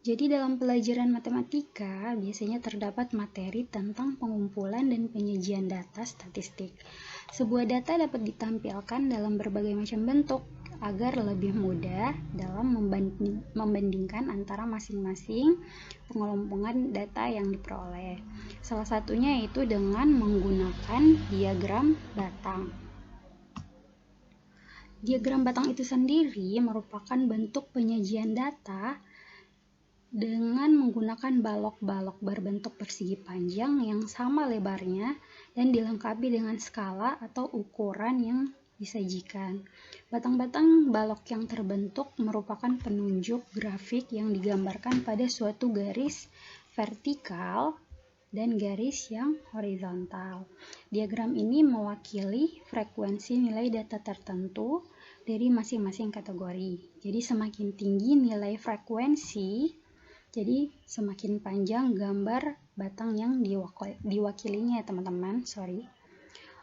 Jadi dalam pelajaran matematika biasanya terdapat materi tentang pengumpulan dan penyajian data statistik. Sebuah data dapat ditampilkan dalam berbagai macam bentuk agar lebih mudah dalam membandingkan antara masing-masing pengelompokan data yang diperoleh. Salah satunya yaitu dengan menggunakan diagram batang. Diagram batang itu sendiri merupakan bentuk penyajian data dengan menggunakan balok-balok berbentuk persegi panjang yang sama lebarnya dan dilengkapi dengan skala atau ukuran yang disajikan. Batang-batang balok yang terbentuk merupakan penunjuk grafik yang digambarkan pada suatu garis vertikal dan garis yang horizontal. Diagram ini mewakili frekuensi nilai data tertentu dari masing-masing kategori. Jadi semakin tinggi nilai frekuensi, jadi semakin panjang gambar batang yang diwakilinya ya teman-teman.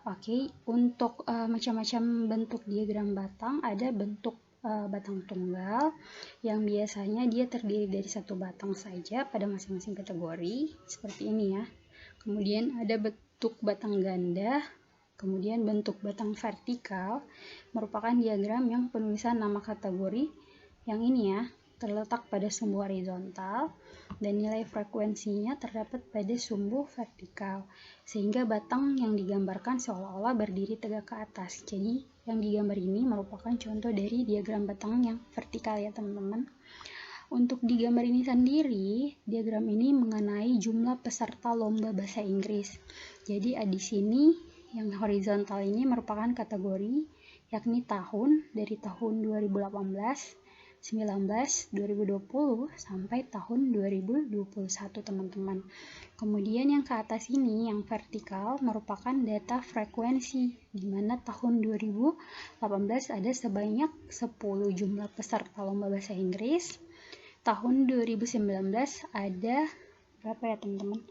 Oke, untuk macam-macam bentuk diagram batang, ada bentuk batang tunggal yang biasanya dia terdiri dari satu batang saja pada masing-masing kategori, seperti ini ya. Kemudian ada bentuk batang ganda, kemudian bentuk batang vertikal merupakan diagram yang penulisan nama kategori yang ini ya, terletak pada sumbu horizontal dan nilai frekuensinya terdapat pada sumbu vertikal, sehingga batang yang digambarkan seolah-olah berdiri tegak ke atas. Jadi yang digambar ini merupakan contoh dari diagram batang yang vertikal ya teman-teman. Untuk di gambar ini sendiri, diagram ini mengenai jumlah peserta lomba bahasa Inggris. Jadi di sini yang horizontal ini merupakan kategori, yakni tahun dari tahun 2018, 19, 2020 sampai tahun 2021 teman-teman. Kemudian yang ke atas ini yang vertikal merupakan data frekuensi, di mana tahun 2018 ada sebanyak 10 jumlah peserta lomba bahasa Inggris. Tahun 2019 ada berapa ya teman-teman?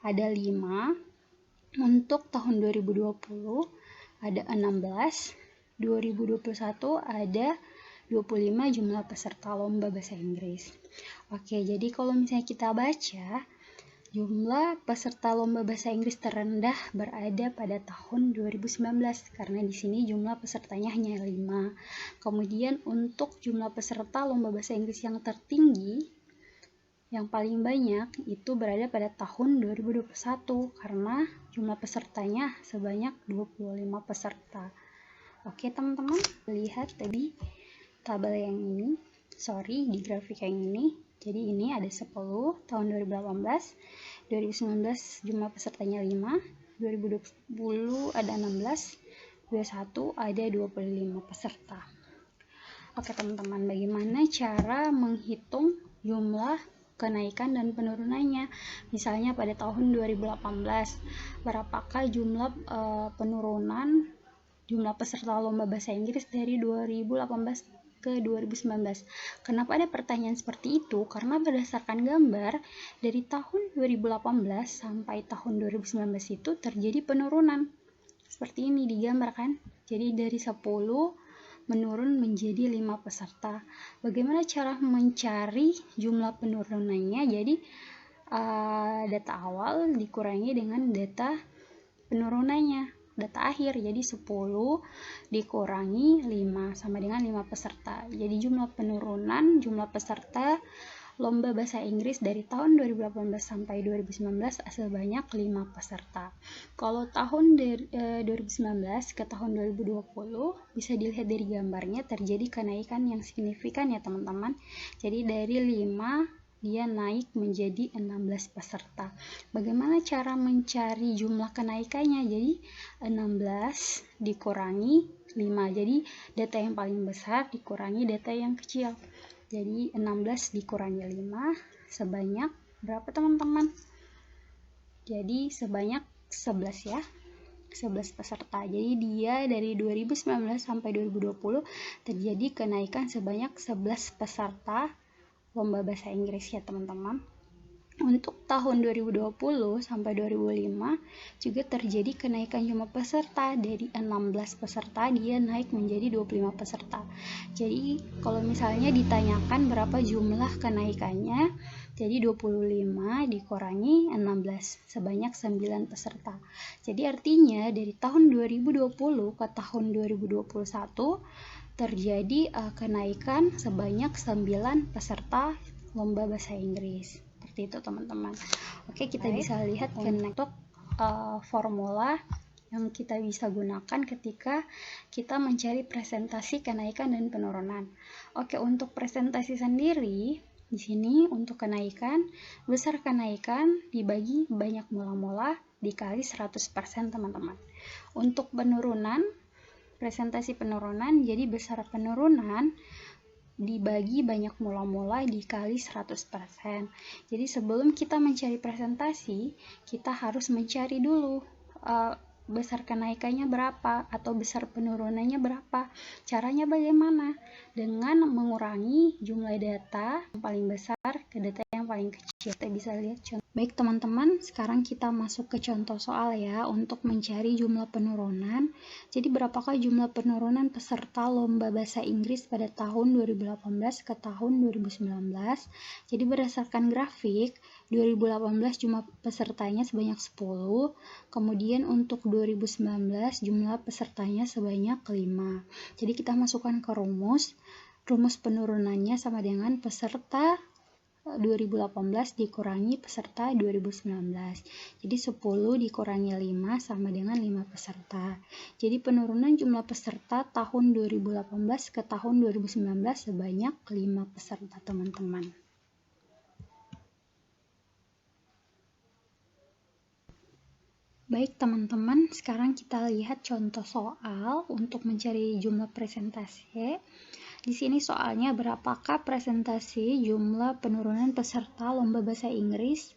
Ada 5. Untuk tahun 2020 ada 16. 2021 ada 25 jumlah peserta lomba bahasa Inggris. Oke, jadi kalau misalnya kita baca, jumlah peserta lomba bahasa Inggris terendah berada pada tahun 2019 karena di sini jumlah pesertanya hanya 5. Kemudian untuk jumlah peserta lomba bahasa Inggris yang tertinggi, yang paling banyak itu berada pada tahun 2021 karena jumlah pesertanya sebanyak 25 peserta. Oke teman-teman, lihat tadi tabel yang ini, di grafik yang ini. Jadi ini ada 10 tahun 2018, 2019 jumlah pesertanya 5, 2020 ada 16, 2021 ada 25 peserta. Oke teman-teman, bagaimana cara menghitung jumlah kenaikan dan penurunannya? Misalnya pada tahun 2018, berapakah jumlah penurunan jumlah peserta lomba bahasa Inggris dari 2018 ke 2019. Kenapa ada pertanyaan seperti itu? Karena berdasarkan gambar dari tahun 2018 sampai tahun 2019 itu terjadi penurunan. Seperti ini digambarkan. Jadi dari 10 menurun menjadi 5 peserta. Bagaimana cara mencari jumlah penurunannya? Jadi data awal dikurangi dengan data penurunannya, data akhir. Jadi 10 dikurangi 5 sama dengan 5 peserta. Jadi jumlah penurunan jumlah peserta lomba bahasa Inggris dari tahun 2018 sampai 2019 sebanyak 5 peserta. Kalau tahun 2019 ke tahun 2020 bisa dilihat dari gambarnya terjadi kenaikan yang signifikan ya teman-teman. Jadi dari 5 dia naik menjadi 16 peserta. Bagaimana cara mencari jumlah kenaikannya? Jadi 16 dikurangi 5. Jadi data yang paling besar dikurangi data yang kecil. Jadi 16 dikurangi 5 sebanyak berapa teman-teman? Jadi sebanyak 11 ya. 11 peserta. Jadi dia dari 2019 sampai 2020 terjadi kenaikan sebanyak 11 peserta lomba bahasa Inggris ya teman-teman. Untuk tahun 2020 sampai 2005 juga terjadi kenaikan jumlah peserta, dari 16 peserta dia naik menjadi 25 peserta. Jadi kalau misalnya ditanyakan berapa jumlah kenaikannya, jadi 25 dikurangi 16, sebanyak 9 peserta. Jadi artinya dari tahun 2020 ke tahun 2021 terjadi kenaikan sebanyak 9 peserta lomba bahasa Inggris. Seperti itu teman-teman. Oke, kita bisa lihat untuk formula yang kita bisa gunakan ketika kita mencari presentasi kenaikan dan penurunan. Oke, untuk presentasi sendiri di sini untuk kenaikan, besar kenaikan dibagi banyak mula-mula dikali 100% teman-teman. Untuk penurunan, presentasi penurunan, jadi besar penurunan dibagi banyak mula-mula dikali 100%. Jadi sebelum kita mencari presentasi, kita harus mencari dulu besar kenaikannya berapa atau besar penurunannya berapa. Caranya bagaimana? Dengan mengurangi jumlah data yang paling besar ke data yang paling kecil. Kita bisa lihat contoh. Baik teman-teman, sekarang kita masuk ke contoh soal ya untuk mencari jumlah penurunan. Jadi berapakah jumlah penurunan peserta lomba bahasa Inggris pada tahun 2018 ke tahun 2019? Jadi berdasarkan grafik, 2018 jumlah pesertanya sebanyak 10, kemudian untuk 2019 jumlah pesertanya sebanyak 5. Jadi kita masukkan ke rumus penurunannya sama dengan peserta 2018 dikurangi peserta 2019. Jadi 10 dikurangi 5 sama dengan 5 peserta. Jadi penurunan jumlah peserta tahun 2018 ke tahun 2019 sebanyak 5 peserta teman-teman. Baik teman-teman, sekarang kita lihat contoh soal untuk mencari jumlah presentasi. Di sini soalnya berapakah presentasi jumlah penurunan peserta lomba bahasa Inggris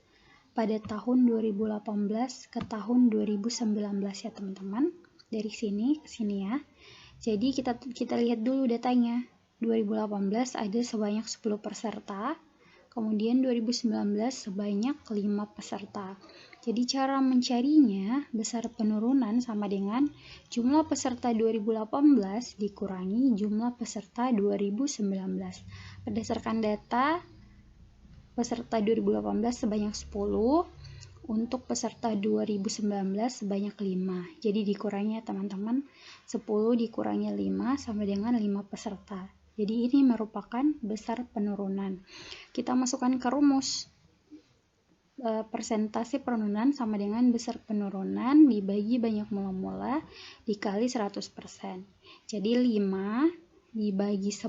pada tahun 2018 ke tahun 2019 ya teman-teman. Dari sini ke sini ya. Jadi kita lihat dulu datanya. 2018 ada sebanyak 10 peserta. Kemudian 2019 sebanyak 5 peserta. Jadi cara mencarinya, besar penurunan sama dengan jumlah peserta 2018 dikurangi jumlah peserta 2019. Berdasarkan data, peserta 2018 sebanyak 10, untuk peserta 2019 sebanyak 5. Jadi dikurangi ya teman-teman, 10 dikurangi 5 sama dengan 5 peserta. Jadi ini merupakan besar penurunan. Kita masukkan ke rumus. Persentase penurunan sama dengan besar penurunan dibagi banyak mula-mula dikali 100%. Jadi 5 dibagi 10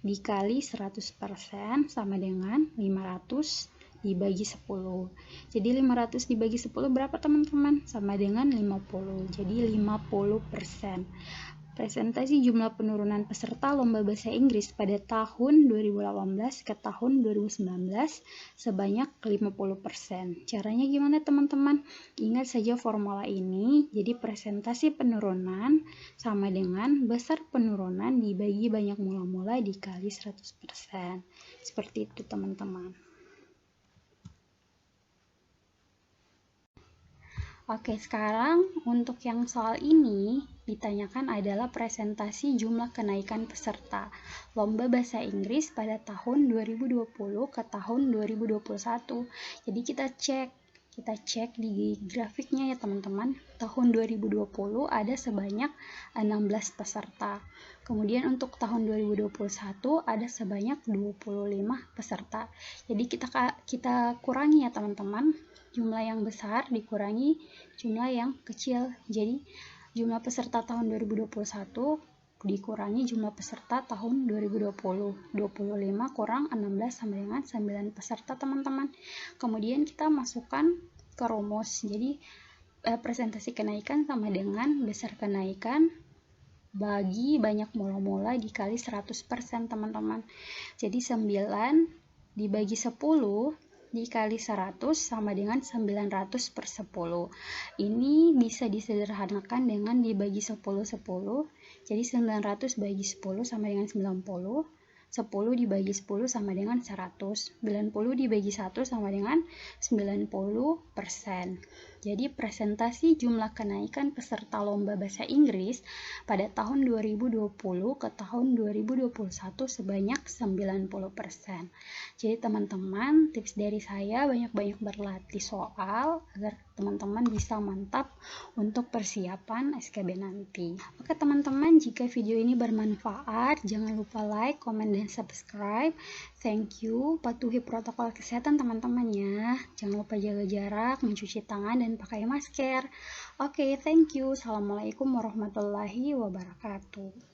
dikali 100% sama dengan 500 dibagi 10. Jadi 500 dibagi 10 berapa teman-teman? Sama dengan 50. Jadi 50%. Presentasi jumlah penurunan peserta lomba bahasa Inggris pada tahun 2018 ke tahun 2019 sebanyak 50%. Caranya gimana teman-teman? Ingat saja formula ini. Jadi presentasi penurunan sama dengan besar penurunan dibagi banyak mula-mula dikali 100%. Seperti itu teman-teman. Oke, sekarang untuk yang soal ini ditanyakan adalah presentasi jumlah kenaikan peserta lomba bahasa Inggris pada tahun 2020 ke tahun 2021. Jadi kita cek di grafiknya ya teman-teman. Tahun 2020 ada sebanyak 16 peserta. Kemudian untuk tahun 2021 ada sebanyak 25 peserta. Jadi kita kurangi ya teman-teman. Jumlah yang besar dikurangi jumlah yang kecil. Jadi jumlah peserta tahun 2021 dikurangi jumlah peserta tahun 2020. 25 kurang 16 sama dengan 9 peserta teman-teman. Kemudian kita masukkan ke rumus. Jadi presentasi kenaikan sama dengan besar kenaikan bagi banyak mula-mula dikali 100% teman-teman. Jadi 9 dibagi 10 dikali 100 sama dengan 900 per 10. Ini bisa disederhanakan dengan dibagi 10-10. Jadi 900 bagi 10 sama dengan 90. 10 dibagi 10 sama dengan 100. 90 dibagi 1 sama dengan 90%. Jadi presentasi jumlah kenaikan peserta lomba bahasa Inggris pada tahun 2020 ke tahun 2021 sebanyak 90%. Jadi teman-teman, tips dari saya banyak-banyak berlatih soal agar teman-teman bisa mantap untuk persiapan SKB nanti. Oke teman-teman, jika video ini bermanfaat, jangan lupa like, komen, dan subscribe. Thank you. Patuhi protokol kesehatan teman-teman ya. Jangan lupa jaga jarak, mencuci tangan, dan pakai masker. Oke, thank you. Assalamualaikum warahmatullahi wabarakatuh.